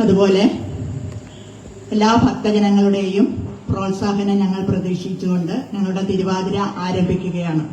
അതുപോലെ എല്ലാ ഭക്തജനങ്ങളുടെയും പ്രോത്സാഹനം ഞങ്ങൾ പ്രതീക്ഷിച്ചുകൊണ്ട് ഞങ്ങളുടെ തിരുവാതിര ആരംഭിക്കുകയാണ്.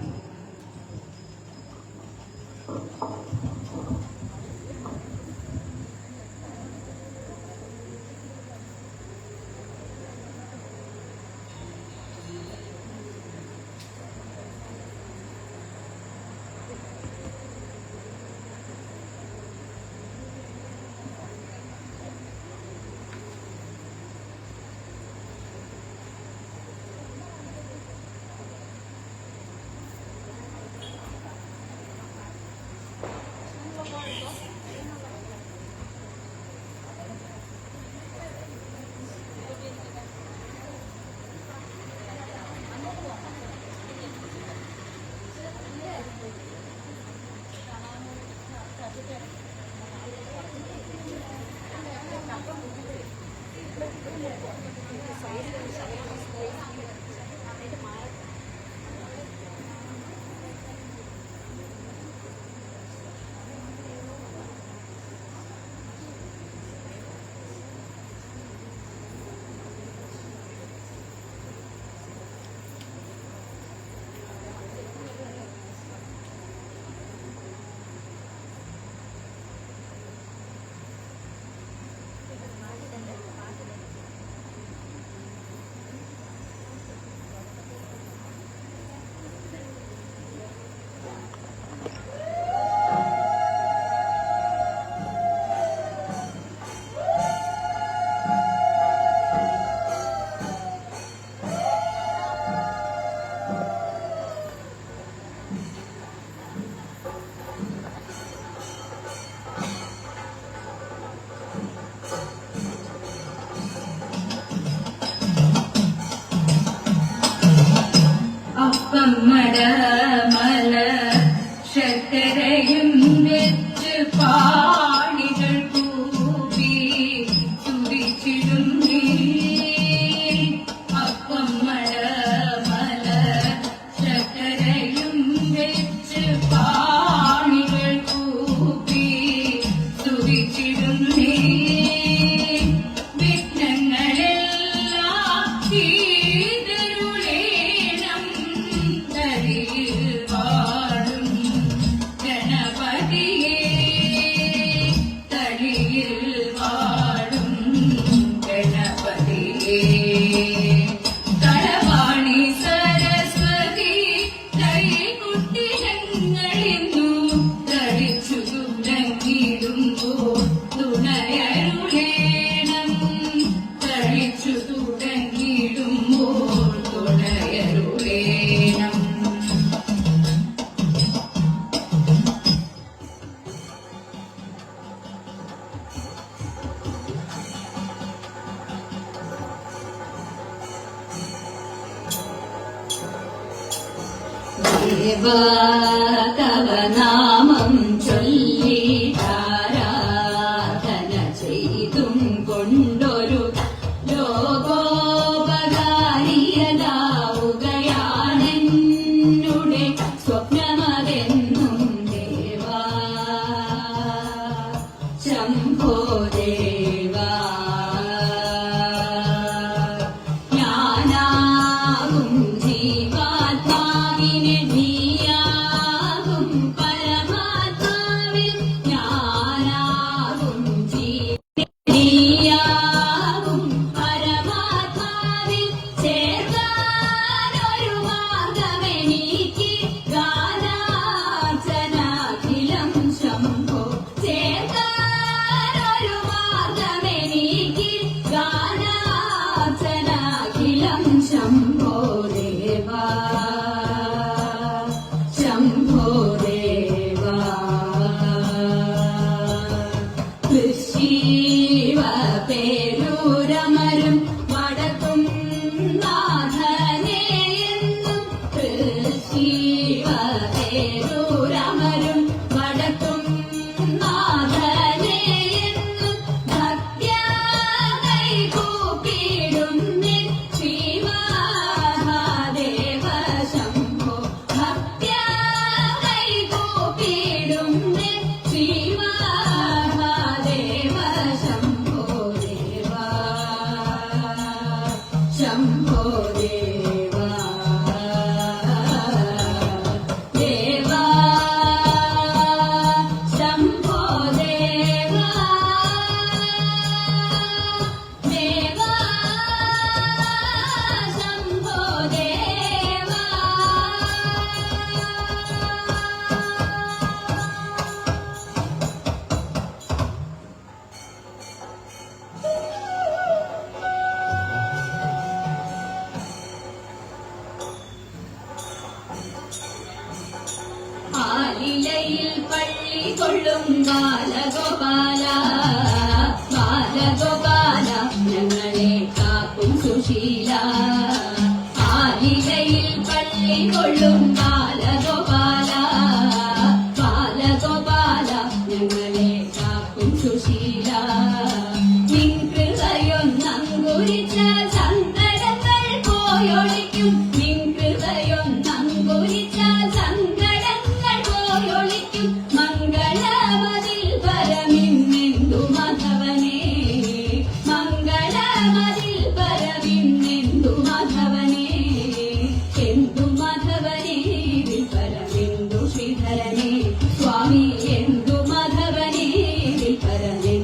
മടമല ശർക്കരയും വെച്ച് പാണികൾ കൂപ്പി തുടിച്ചിടും അപ്പം മടമല ശർക്കരയും വെച്ച് പാണികൾ കൂപ്പി തുടിച്ചിടും ദേവാ തവ നാമം ചൊല്ലിടാരാധന ചെയ്തും കൊണ്ടൊരു ലോകോപകാരിയതാവുകയാണെന്നുടെ സ്വപ്നമതെന്നും ദേവാ ശംഭോ ദേവാ ജ്ഞാനാകും ജീവാത്മാവിനെ നീയാകും പരമ കൊള്ളും ബാലഗോപാല ബാലഗോപാല ഞങ്ങളെ കാക്കും സുശീല ആലിലയിൽ പള്ളി കൊള്ളും ബാലഗോപാല ബാലഗോപാല ഞങ്ങളെ കാക്കും സുശീല നിൻ കൃപയൊന്നങ്കുരിച്ച സങ്കടങ്ങൾ പോയൊളിക്കും നിൻ കൃപയൊന്നങ്കുരിച്ച സങ്കടങ്ങൾ പോയൊളിക്കും മംഗളമതിൽ പരമിന്നെന്തു മാധവനേ മംഗളമതിൽ പരമിന്നെന്തു മാധവനേ എന്തു മാധവനേ ഇതിൽ പരമെന്തു ശ്രീധരനേ സ്വാമി എന്തു മാധവനേ ഇതിൽ പരമെന്തു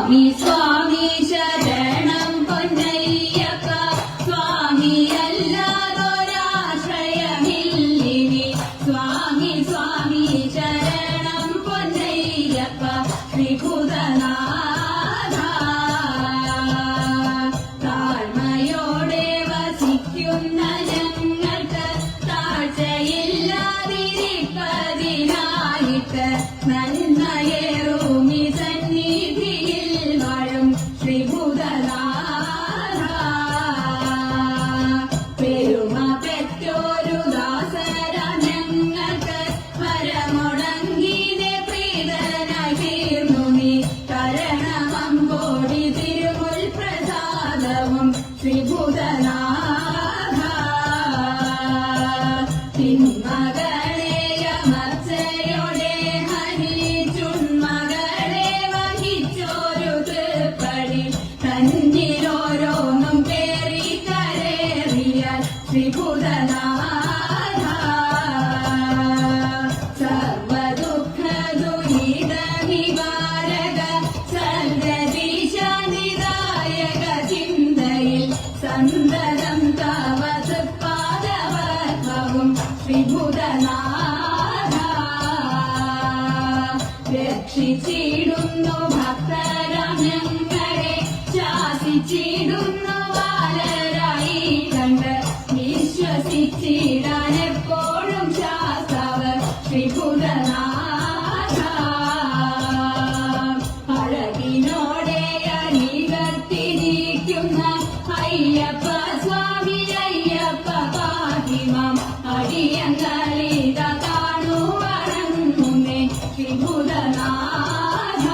സ്വാമി സ്വാമി ശരണം പൊന്നയ്യപ്പ സ്വാമി അല്ലാതൊരാശ്രയമില്ലിനി സ്വാമി സ്വാമി ശരണം പൊന്നയ്യപ്പ ശ്രീഭൂതനാഥ താഴ്മയോടെ വസിക്കുന്ന ഞങ്ങൾക്ക് താഴ്ചയില്ലാതിരിപ്പതിനായിട്ട് നന്മയേറുമി സന്നിധിയിൽ വാഴും ശ്രീഭൂതനാഥ പെരുമ പെറ്റോരു ദാസര ഞങ്ങൾക്ക് പരമുടങ്ങിനെ പ്രീതനായി തീർന്നു നീ കരണമമ്പോടി തിരുമുൽ പ്രസാദവും ശ്രീഭൂതനാഥ തിന്മകളെ അമർച്ചയോടെ ഹനിച്ചുൺമകളെ വഹിച്ചോരു തൃപ്പടി തന്നിലോരോന്നും പേറി കരേറിയാൽ ശ്രീഭൂതനാഥ സർവദുഃഖ ദുരിത നിവാരക സർഗദീശാനിദായക ചിന്തയിൽ സന്തതം തവ തൃപ്പാദവത്വവും ശ്രീഭൂതനാഥ രക്ഷിച്ചിടുന്നു ഭക്തരാം ഞങ്ങളെ ശാസിച്ചിടുന്നു ബാലരായി കണ്ട് വിശ്വസിച്ചിടാൻ എപ്പോഴും ശാസ്താവ് ശ്രീഭൂതനാഥ അഴകിനോടെ അരികത്തിരിക്കുന്ന അയ്യപ്പ സ്വാമി അയ്യപ്പ പാഹിമാം അടിയങ്ങളിത കാണു വണങ്ങുന്നേ ശ്രീഭൂതനാഥ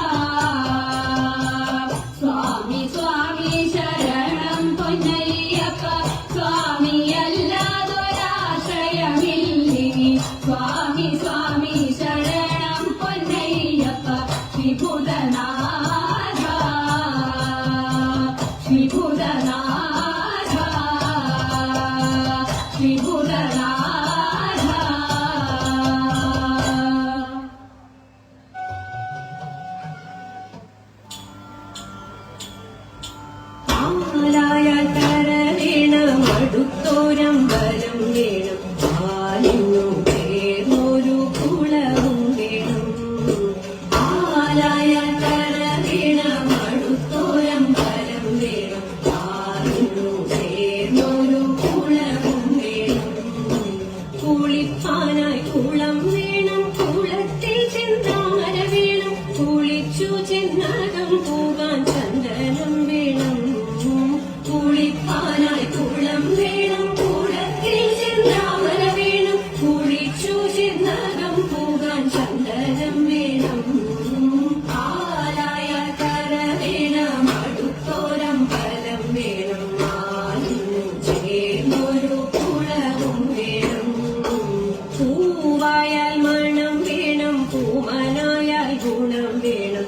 സ്വാമി സ്വാമി ശരണം പൊന്നയ്യപ്പ സ്വാമി അല്ലാതൊരാശ്രയമില്ലിനി സ്വാമി സ്വാമി ശരണം പൊന്നയ്യപ്പ ശ്രീഭൂതനാഥ ശ്രീഭൂതനാഥ ശ്രീഭൂതനാഥ ആലായ കര വേണം അടുത്തോരം വരം വേണം ആലിന്നു ചേർന്നൊരു കുളവും വേണം ആലായ കര വേണം അടുത്തോരം വരം വേണം ആലിന്നു ചേർന്നൊരു കുളവും വേണം കുളിപ്പാനായി കുളം വേണം കുളത്തിൽ ചെന്നാര വേണം കുളിച്ചു ചെന്നകം പോകാൻ ചന്ദനം വേണം കുളിപ്പാനായി കുളം വേണം കുളത്തിൽ ചെന്നാര വേണം കുളിച്ചു ചെന്നകം പോകാൻ ചന്ദനം വേണം ആലായ കര വേണം അടുത്തോരം ഫലം വേണം ആലിന്നു ചേർന്നൊരു കുളവും വേണം പൂവായാൽ മണം വേണം പൂമനായാൽ ഗുണം വേണം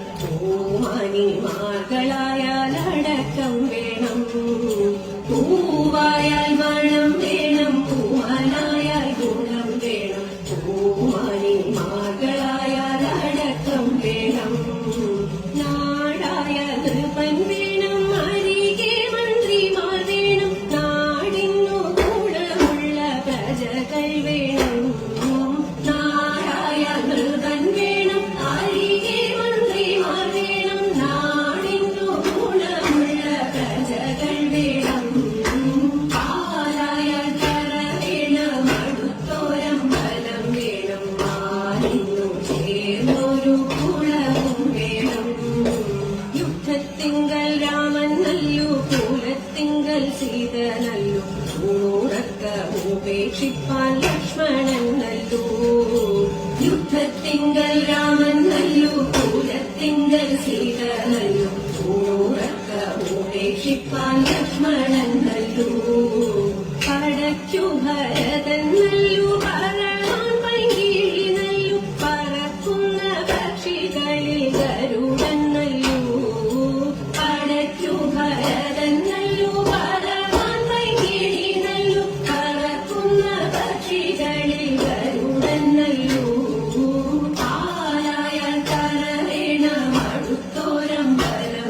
പൂമണിമാകളായാൽ അടക്കം വേണം പൂവായാൽ മണം വേണം പൂമനായാൽ ഗുണം വേണം പൂമണിമാകളായാൽ അടക്കം വേണം നാടായ നൃപൻ വേണം അരികെ മന്ത്രിമാർ വേണം നാടിന്നു കൂടമുള്ള പ്രജകൾ വേണം നാടായ നൃപൻ വേണം അരികെ മന്ത്രിമാർ വേണം നാടിന്നു കൂടമുള്ള പ്രജകൾ വേണം ആലായ കര വേണം അടുത്തോരം ഫലം വേണം ആലിന്നു ചേർന്നൊരു കുളവും വേണം യുദ്ധത്തിങ്കൽ രാമൻ നല്ലു കുലത്തിങ്കൽ സീത നല്ലു ൂറക്ക ഉപേക്ഷിപ്പാൻ ലക്ഷ്മണൻ നല്ലു യുദ്ധത്തിങ്കൽ രാമൻ നല്ലു കുലത്തിങ്കൽ സീത നല്ലു ൂറക്ക ഉപേക്ഷിപ്പാൻ ലക്ഷ്മണൻ നല്ലു പടയ്ക്കു ഭരതൻ നല്ലു പറവാൻ പൈകിളി നല്ലു പറക്കുന്ന പക്ഷികളിൽ ഗരുഡൻ നല്ലു പടയ്ക്കു ഭരതൻ നല്ലു പറവാൻ പൈകിളി നല്ലു പറക്കുന്ന പക്ഷികളിൽ ഗരുഡൻ നല്ലു ആലായ കര വേണം അടുത്തോരം ഫലം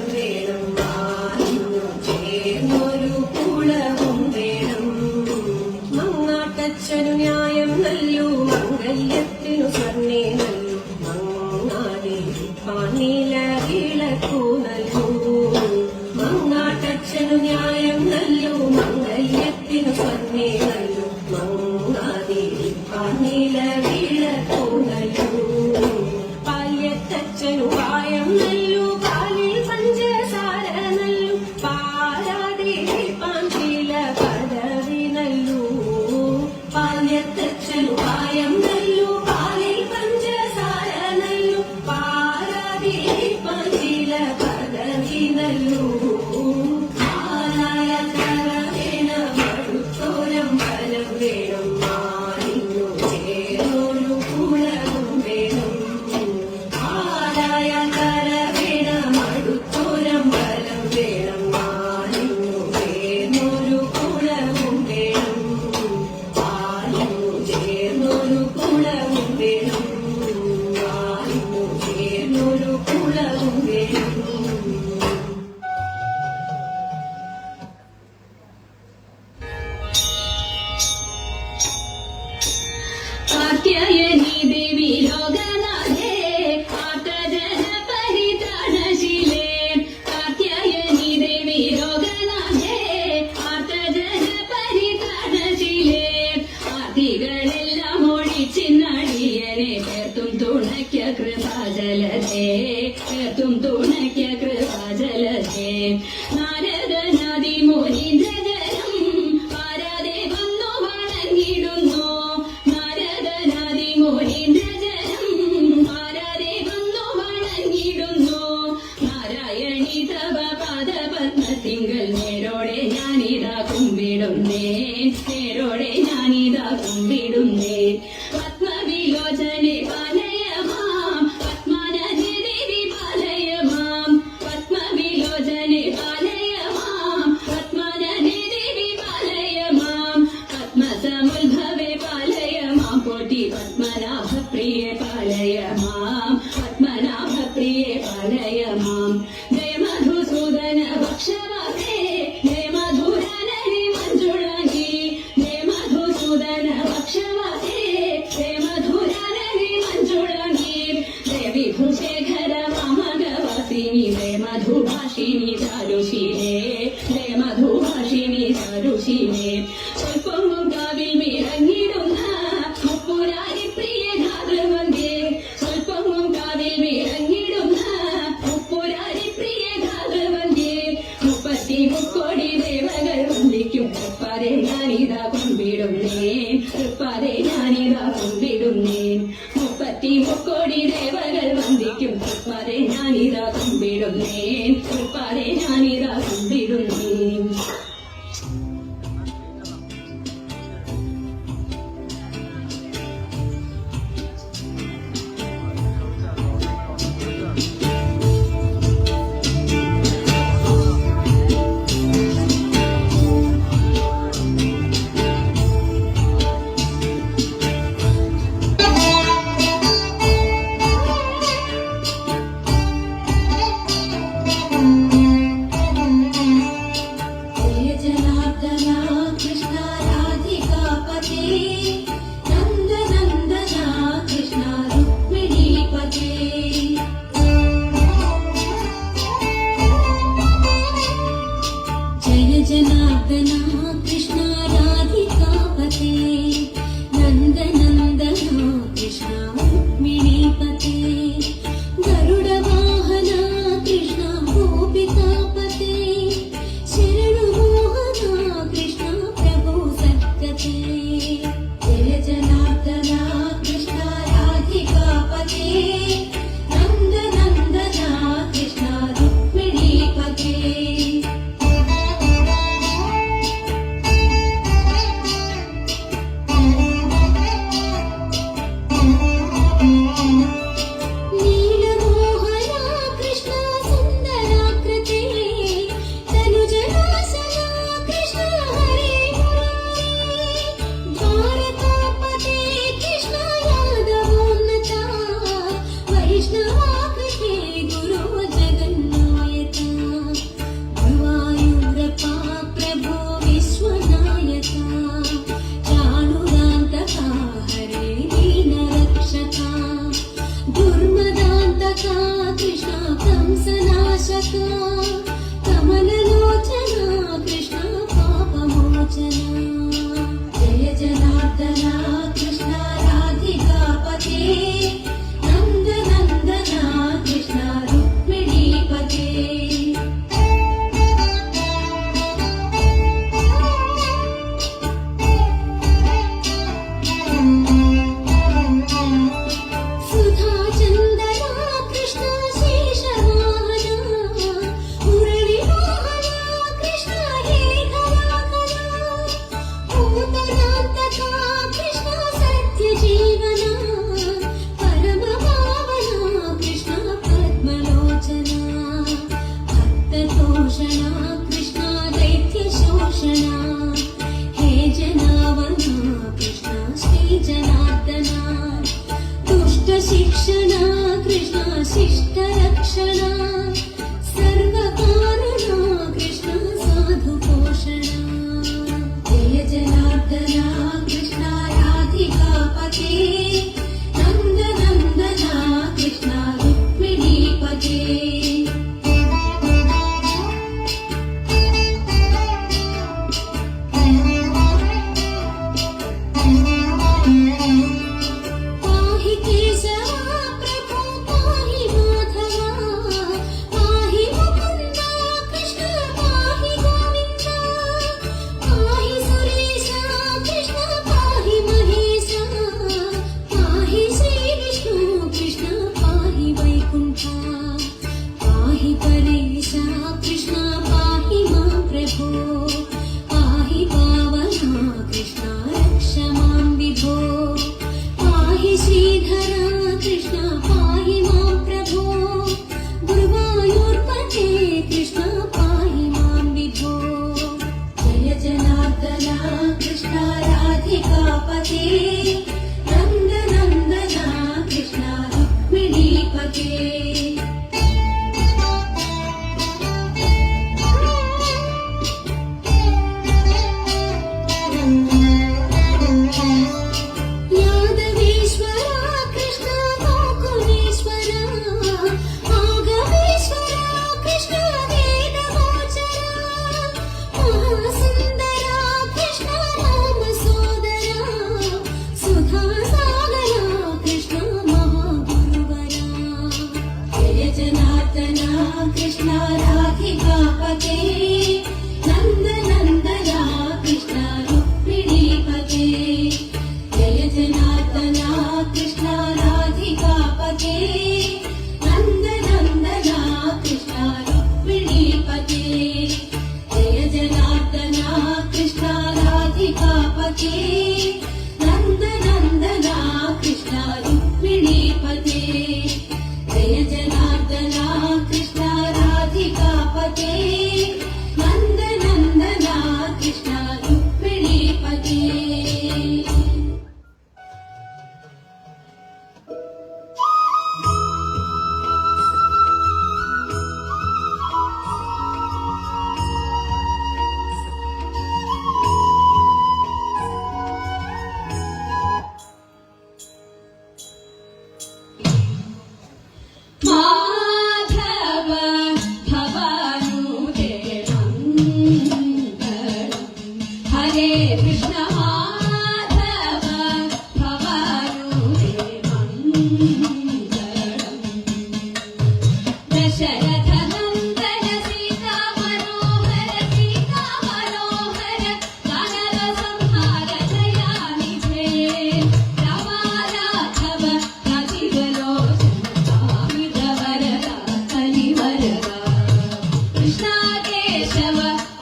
പാലിക്കുന്നു ആരായ കര വേണം അടുത്തോരം ഫലം വേണം മാലിന്നു ചേർന്നൊരു കുളവും വേണം ആരായ കര വേണം അടുത്തോരം ഫലം വേണം മാലിന്നു ചേർന്നൊരു കുളവും വേണം മാലിന്നു ചേർന്നൊരു കുളവും വേണം മാലിന്നു ചേർന്നൊരു കുളവും വേണം കാർത്യായനി ദേവി ലോകനാഥേ ആർത്തജന പരിത്രാണശീലേ കാർത്യായനി ദേവി ലോകനാഥേ ആർത്തജന പരിത്രാണശീലേ ആദികളെല്ലാം ഒഴിച്ചിന്നടിയനെ പേർത്തും തുണയ്ക്ക കൃപാജലതേ പേർത്തും തുണയ്ക്ക കൃപാജലതേ നാരദനാദി മുനീന്ദ്രജനം ആരാധേ വന്നു വണങ്ങിടുന്നു നാരദനാദി മുനീന്ദ്രജനം ആരാധേ വന്നു വണങ്ങിടുന്നു നാരായണി തവ പാദപത്മത്തിങ്കൽ നേരോടെ ഞാനിതാ കുമ്പിടുന്നേ നേരോടെ ഞാനിതാ കുമ്പിടുന്നേ പത്മവിലോചനെ പാലയമാം പത്മനദി ദേവി പാലയമാം പത്മവിലോചനെ പാലയമാം പത്മനദി ദേവി പാലയമാം പത്മസമുദ്ഭവേ പാലയമാം കോട്ടി പത്മനാഭപ്രിയേ പാലയമാം പത്മനാഭപ്രിയേ പാലയമാം ജയ മധുസൂദന ഭക്ഷവാസേ ജയ മധുരാനനി മഞ്ജുളാംഗി ജയ മധുസൂദന ഭക്ഷവാസേ ജയ മധുരാനനി മഞ്ജുളാംഗി ജയ വിഭുശേഖര വാമകവാസിനി ജയ മധുഭാഷിണി ചാരുശീലേ ജയ മധുഭാഷിണി ചാരുശീലേ സ്വൽപ്പവും കാവിൽ മിറങ്ങിടുന്ന മുപ്പുരാരി പ്രിയ ഘാതവന്ദേ സ്വൽപ്പവും കാവിൽ മിറങ്ങിടുന്ന മുപ്പുരാരി പ്രിയ ഘാതവന്ദേ മുപ്പത്തി മുക്കോടി ദേവകൾ വന്ദിക്കും തൃപ്പാതെ ഞാനിതാ കുമ്പിടുന്നേ തൃപ്പാതെ ഞാനിതാ കുമ്പിടുന്നേ മുപ്പത്തി മുക്കോടി ദേവകൾ വന്ദിക്കും തൃപ്പാതെ ഞാനിതാ കുമ്പിടുന്നേ തൃപ്പാതെ ഞാനിതാ കുമ്പിടുന്നേ जय जनार्दना कृष्ण राधिकापते नन्दनन्दना कृष्ण रुक्मिणीपते जय जनार्दना कृष्ण राधिकापते नन्दनन्दना कृष्ण रुक्मिणीपते गरुडवाहना कृष्ण गोपिकापते शरणुमोहना कृष्ण प्रभु सत्कते जय जनार्दना कृष्ण राधिकापते नन्दनन्दना कृष्ण रुक्मिणीपते नीलमोहना कृष्ण सुन्दराकृते तनुजनाशना कृष्ण हरे मुरारी द्वारकापते कृष्ण यादवोन्नता वैष्णवाकृते गुरो जगन्नायका गुरुवायूरप्पा प्रभो विश्वनायका चाणुरान्तका हरे दीनरक्षका दुर्मदान्तका कृष्ण कंसनाशका कमललोचना कृष्ण पापमोचना जय जनार्दना कृष्ण राधिकापते नन्दनन्दना कृष्ण रुक्मिणीपते सुधा चन्दना कृष्ण शेषवाहना मुरली कृष्ण दैत्य शोषणा हे जनावना कृष्ण श्री जनार्दना दुष्ट शिक्षणा कृष्ण शिष्ट रक्षणा सर्वकारणा कृष्ण साधु पोषणा जय जनार्दना कृष्ण राधिकापते नंद नंदना कृष्ण रुक्मिणीपते पाहि केशवा प्रभो पाहि माधवा पाहि मुकुन्दा कृष्ण पाहि गोविन्दा पाहि सुरेशा कृष्ण पाहि महेशा पाहि श्रीविष्णु कृष्ण पाहि वैकुण्ठा पाहि परेशा कृष्ण पाहि मां प्रभो पाहि पावना कृष्ण रक्ष मां विभो पाहि श्रीधरा कृष्ण पाहि मां प्रभो गुरुवायूर्पते कृष्ण पाहि मां विभो जय जनार्दना कृष्ण राधिकापते नंद नंदना कृष्ण रुक्मिणीपते यादवेश्वरा कृष्ण गोकुलेश्वरा आगमेश्वरा कृष्ण वेदगोचरा महासुन्दरा कृष्ण रामसोदरा सुधासागरा कृष्ण महागुरुवरा जय जनार्दना कृष्ण राधिकापते नंद नंदना कृष्ण रुक्मिणीपते जय जनार्दना कृष्ण राधिकापते नंद नंदना कृष्ण रुक्मिणीपते जय जनार्दना कृष्ण राधिकापते नंद नंदना कृष्ण रुक्मिणीपते जय जनार्दना कृष्ण राधिकापते नंद नंदना कृष्ण रुक्मिणीपते माधव भवानुदे मङ्गलम् हरे कृष्ण माधव भवानुदे मङ्गलम् दशरथ नन्दन सीता मनोहर दानव संहार दयानिधे रामा राघव कृष्ण केशव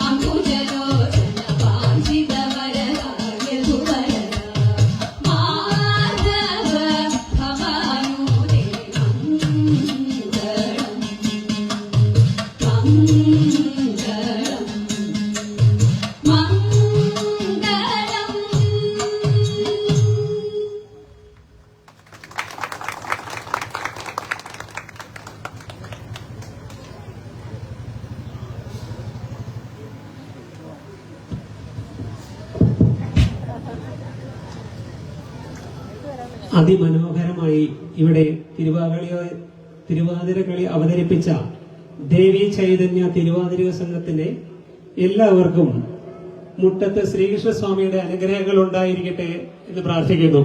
अम्बुजलोचन वाञ्छितवरदा यदुवरदा माधव भवानुदे मङ्गलम् मङ्गलम् मङ्गलम् അതിമനോഹരമായി ഇവിടെ തിരുവാതിര കളി അവതരിപ്പിച്ച ദേവി ചൈതന്യ തിരുവാതിര സംഘത്തിന്റെ എല്ലാവർക്കും മുട്ടത്ത് ശ്രീകൃഷ്ണസ്വാമിയുടെ അനുഗ്രഹങ്ങൾ ഉണ്ടായിരിക്കട്ടെ എന്ന് പ്രാർത്ഥിക്കുന്നു.